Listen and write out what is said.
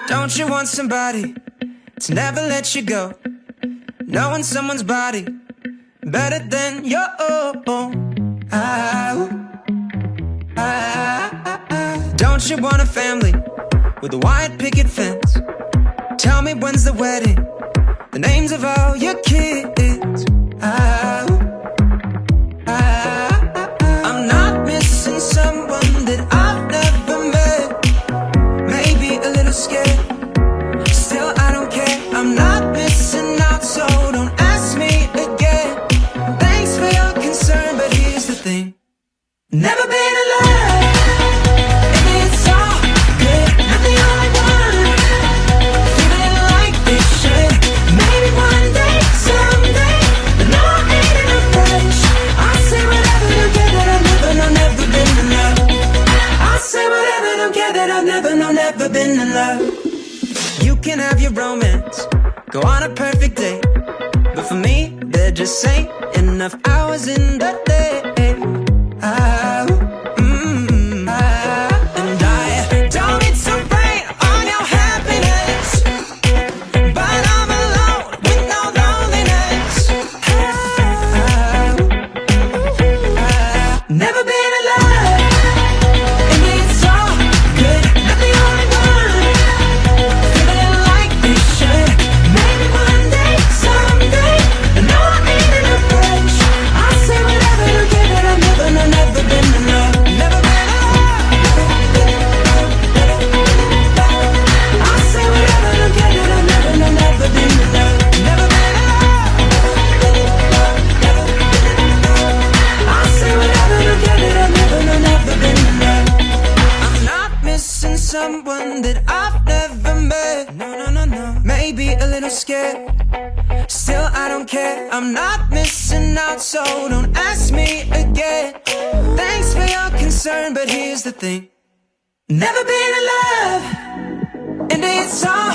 Don't you want somebody to never let you go? Knowing someone's body better than your own. Don't you want a family with a white picket fence? Tell me when's the wedding, the names of all your kids. I'm not missing someone that I've never met. Maybe a little scared, still I don't care. I'm not missing out, so don't ask me again. Thanks for your concern, but here's the thing. Never been in love, and it's all good, not the only one. Feeling like this should, maybe one day, someday, but no, I ain't in a rush. I say whatever, don't care that I've never, no, never been in love. I say whatever, don't care that I've never, no, never been in love. You can have your romance, go on a perfect date, but for me, there just ain't enough hours in the day. And I don't need to rain on your happiness, but I'm alone with no loneliness. Never been in love, and it's all good, not the only one. Feeling like we should, maybe one day, someday, but no, I ain't in a rush. I say whatever, don't care that I've never, no, never been in love. Never been in love. I say whatever, don't care that I've never, no, never been in love. Never been in love. I say whatever, don't care that I've never, no, never been in love. I'm not missing someone that I've never met. No, no, no, no. Maybe a little scared, still I don't care. I'm not missing out, so don't ask me again. Thanks for your concern, but here's the thing. Never been in love, and it's all